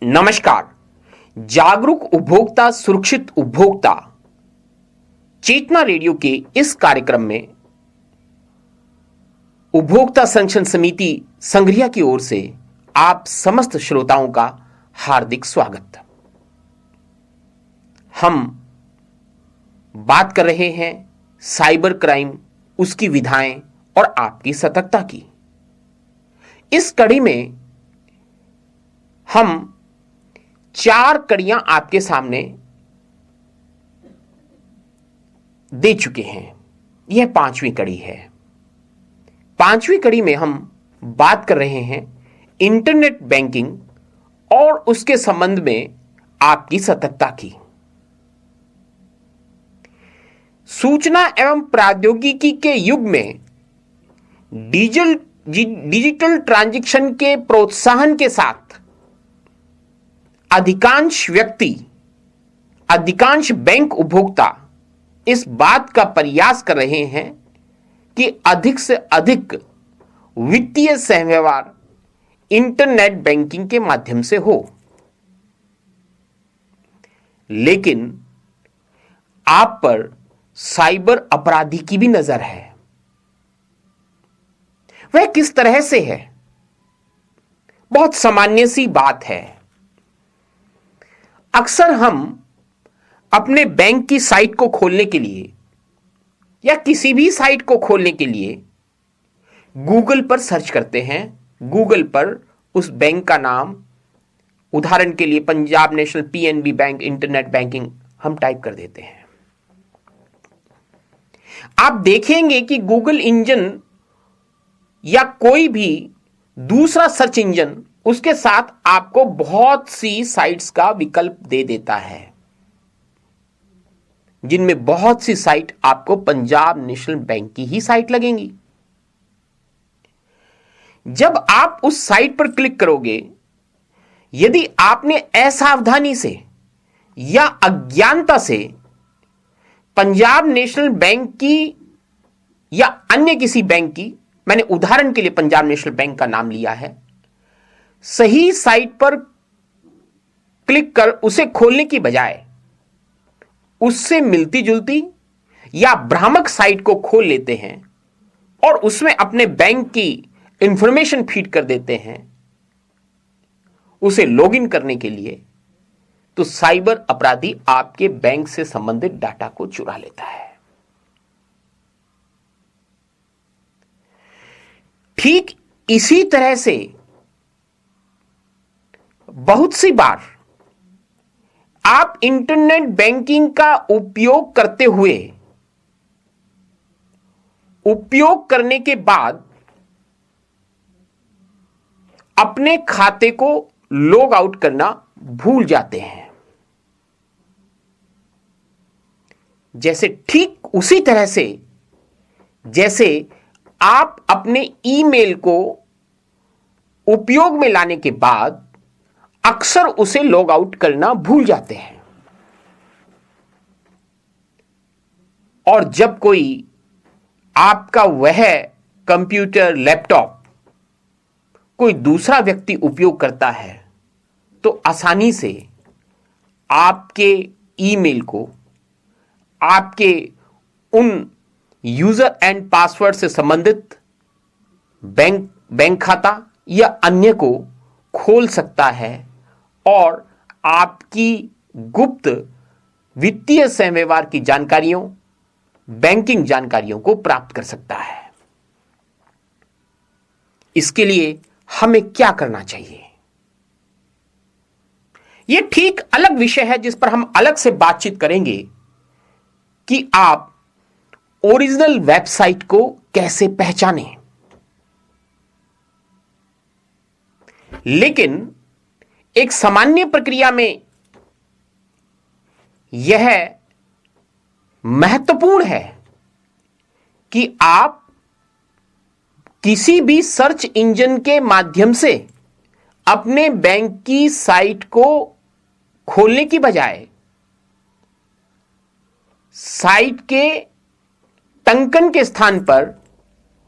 नमस्कार। जागरूक उपभोक्ता सुरक्षित उपभोक्ता चेतना रेडियो के इस कार्यक्रम में उपभोक्ता संरक्षण समिति संघरिया की ओर से आप समस्त श्रोताओं का हार्दिक स्वागत। हम बात कर रहे हैं साइबर क्राइम, उसकी विधाएं और आपकी सतर्कता की। इस कड़ी में हम 4 कड़ियां आपके सामने दे चुके हैं। यह 5वीं कड़ी है। 5वीं कड़ी में हम बात कर रहे हैं इंटरनेट बैंकिंग और उसके संबंध में आपकी सतर्कता की। सूचना एवं प्रौद्योगिकी के युग में डिजिटल ट्रांजैक्शन के प्रोत्साहन के साथ अधिकांश बैंक उपभोक्ता इस बात का प्रयास कर रहे हैं कि अधिक से अधिक वित्तीय सहव्यवहार इंटरनेट बैंकिंग के माध्यम से हो। लेकिन आप पर साइबर अपराधी की भी नजर है। वह किस तरह से है? बहुत सामान्य सी बात है। अक्सर हम अपने बैंक की साइट को खोलने के लिए या किसी भी साइट को खोलने के लिए गूगल पर सर्च करते हैं। गूगल पर उस बैंक का नाम, उदाहरण के लिए Punjab national PNB bank internet banking हम टाइप कर देते हैं। आप देखेंगे कि गूगल इंजन या कोई भी दूसरा सर्च इंजन उसके साथ आपको बहुत सी साइट्स का विकल्प दे देता है, जिनमें बहुत सी साइट आपको पंजाब नेशनल बैंक की ही साइट लगेंगी। जब आप उस साइट पर क्लिक करोगे, यदि आपने असावधानी से या अज्ञानता से पंजाब नेशनल बैंक की या अन्य किसी बैंक की, मैंने उदाहरण के लिए पंजाब नेशनल बैंक का नाम लिया है, सही साइट पर क्लिक कर उसे खोलने की बजाय उससे मिलती जुलती या भ्रामक साइट को खोल लेते हैं और उसमें अपने बैंक की इंफॉर्मेशन फीड कर देते हैं उसे लॉगिन करने के लिए, तो साइबर अपराधी आपके बैंक से संबंधित डाटा को चुरा लेता है। ठीक इसी तरह से बहुत सी बार आप इंटरनेट बैंकिंग का उपयोग करते हुए, उपयोग करने के बाद अपने खाते को लॉग आउट करना भूल जाते हैं। जैसे ठीक उसी तरह से जैसे आप अपने ईमेल को उपयोग में लाने के बाद अक्सर उसे लॉग आउट करना भूल जाते हैं, और जब कोई आपका वह कंप्यूटर, लैपटॉप कोई दूसरा व्यक्ति उपयोग करता है, तो आसानी से आपके ईमेल को, आपके उन यूजर एंड पासवर्ड से संबंधित बैंक खाता या अन्य को खोल सकता है और आपकी गुप्त वित्तीय सहव्यवहार की जानकारियों, बैंकिंग जानकारियों को प्राप्त कर सकता है। इसके लिए हमें क्या करना चाहिए? यह ठीक अलग विषय है जिस पर हम अलग से बातचीत करेंगे कि आप ओरिजिनल वेबसाइट को कैसे पहचानें। लेकिन एक सामान्य प्रक्रिया में यह महत्वपूर्ण है कि आप किसी भी सर्च इंजन के माध्यम से अपने बैंक की साइट को खोलने की बजाय साइट के टंकन के स्थान पर,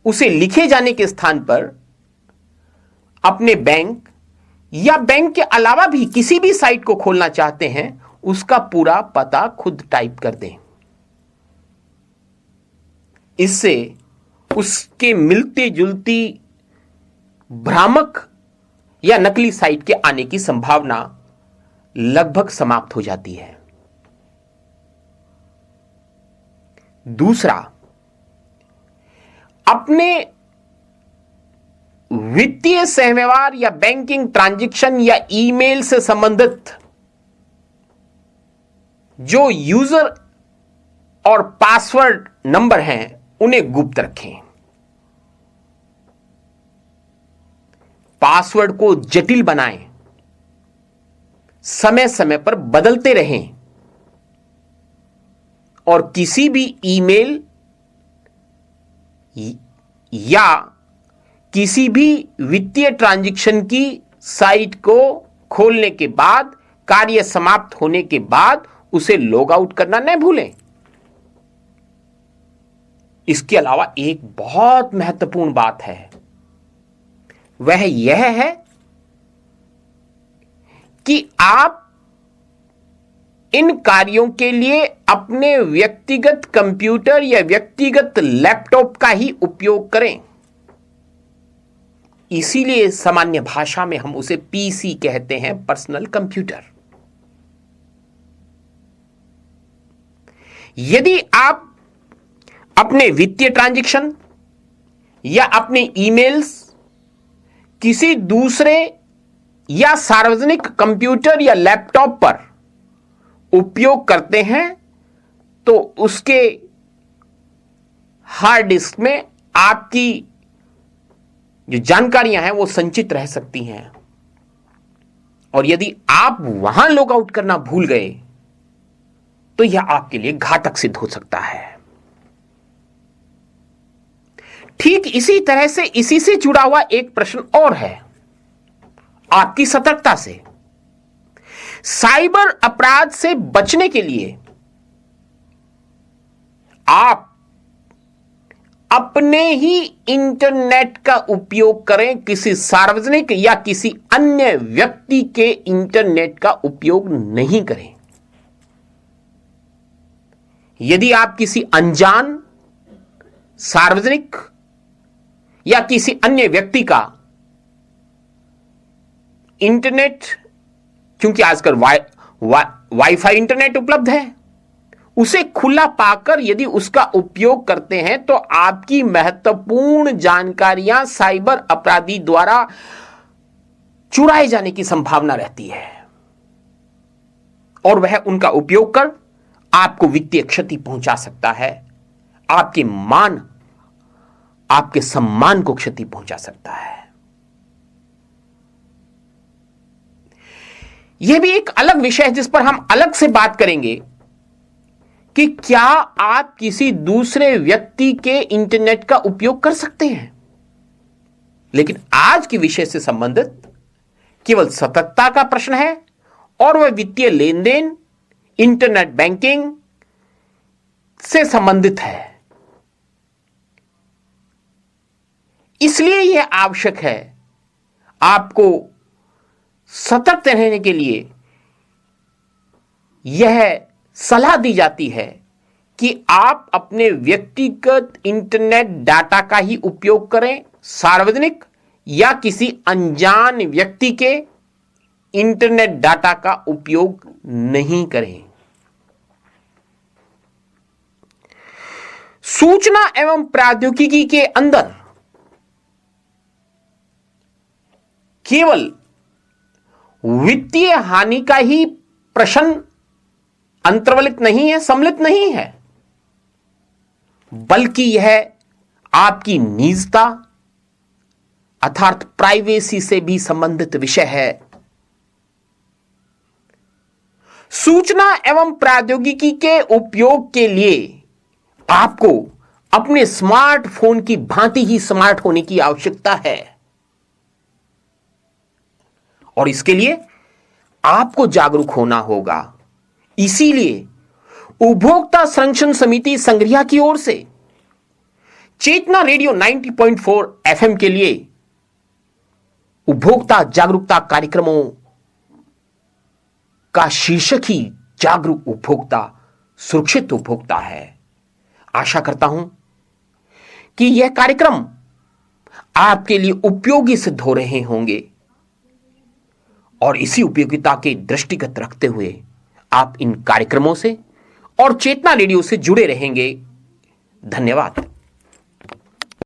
उसे लिखे जाने के स्थान पर अपने बैंक या बैंक के अलावा भी किसी भी साइट को खोलना चाहते हैं, उसका पूरा पता खुद टाइप कर दें। इससे उसके मिलती जुलती भ्रामक या नकली साइट के आने की संभावना लगभग समाप्त हो जाती है। दूसरा, अपने वित्तीय सहव्यवहार या बैंकिंग ट्रांजैक्शन या ईमेल से संबंधित जो यूजर और पासवर्ड नंबर हैं, उन्हें गुप्त रखें। पासवर्ड को जटिल बनाएं, समय समय पर बदलते रहें और किसी भी ईमेल या किसी भी वित्तीय ट्रांजैक्शन की साइट को खोलने के बाद, कार्य समाप्त होने के बाद उसे लॉग आउट करना न भूलें। इसके अलावा एक बहुत महत्वपूर्ण बात है, वह यह है कि आप इन कार्यों के लिए अपने व्यक्तिगत कंप्यूटर या व्यक्तिगत लैपटॉप का ही उपयोग करें। इसीलिए सामान्य भाषा में हम उसे पीसी कहते हैं, पर्सनल कंप्यूटर। यदि आप अपने वित्तीय ट्रांजैक्शन या अपने ईमेल्स किसी दूसरे या सार्वजनिक कंप्यूटर या लैपटॉप पर उपयोग करते हैं, तो उसके हार्ड डिस्क में आपकी जो जानकारियां हैं वो संचित रह सकती हैं, और यदि आप वहां लॉग आउट करना भूल गए तो यह आपके लिए घातक सिद्ध हो सकता है। ठीक इसी तरह से इसी से जुड़ा हुआ एक प्रश्न और है, आपकी सतर्कता से। साइबर अपराध से बचने के लिए आप अपने ही इंटरनेट का उपयोग करें, किसी सार्वजनिक या किसी अन्य व्यक्ति के इंटरनेट का उपयोग नहीं करें। यदि आप किसी अनजान, सार्वजनिक या किसी अन्य व्यक्ति का इंटरनेट, क्योंकि आजकल वाईफाई इंटरनेट उपलब्ध है, उसे खुला पाकर यदि उसका उपयोग करते हैं तो आपकी महत्वपूर्ण जानकारियां साइबर अपराधी द्वारा चुराए जाने की संभावना रहती है, और वह उनका उपयोग कर आपको वित्तीय क्षति पहुंचा सकता है, आपके मान, आपके सम्मान को क्षति पहुंचा सकता है। यह भी एक अलग विषय है जिस पर हम अलग से बात करेंगे कि क्या आप किसी दूसरे व्यक्ति के इंटरनेट का उपयोग कर सकते हैं। लेकिन आज के विषय से संबंधित केवल सतर्कता का प्रश्न है, और वह वित्तीय लेन देन, इंटरनेट बैंकिंग से संबंधित है। इसलिए यह आवश्यक है, आपको सतर्क रहने के लिए यह सलाह दी जाती है कि आप अपने व्यक्तिगत इंटरनेट डाटा का ही उपयोग करें, सार्वजनिक या किसी अनजान व्यक्ति के इंटरनेट डाटा का उपयोग नहीं करें। सूचना एवं प्रौद्योगिकी के अंदर केवल वित्तीय हानि का ही प्रश्न अंतर्वलित नहीं है, सम्मिलित नहीं है, बल्कि यह आपकी निजता अर्थात प्राइवेसी से भी संबंधित विषय है। सूचना एवं प्रौद्योगिकी के उपयोग के लिए आपको अपने स्मार्टफोन की भांति ही स्मार्ट होने की आवश्यकता है, और इसके लिए आपको जागरूक होना होगा। इसीलिए उपभोक्ता संरक्षण समिति संग्रह की ओर से चेतना रेडियो 90.4 एफएम के लिए उपभोक्ता जागरूकता कार्यक्रमों का शीर्षक ही जागरूक उपभोक्ता सुरक्षित उपभोक्ता है। आशा करता हूं कि यह कार्यक्रम आपके लिए उपयोगी सिद्ध हो रहे होंगे और इसी उपयोगिता के दृष्टिगत रखते हुए आप इन कार्यक्रमों से और चेतना रेडियो से जुड़े रहेंगे। धन्यवाद।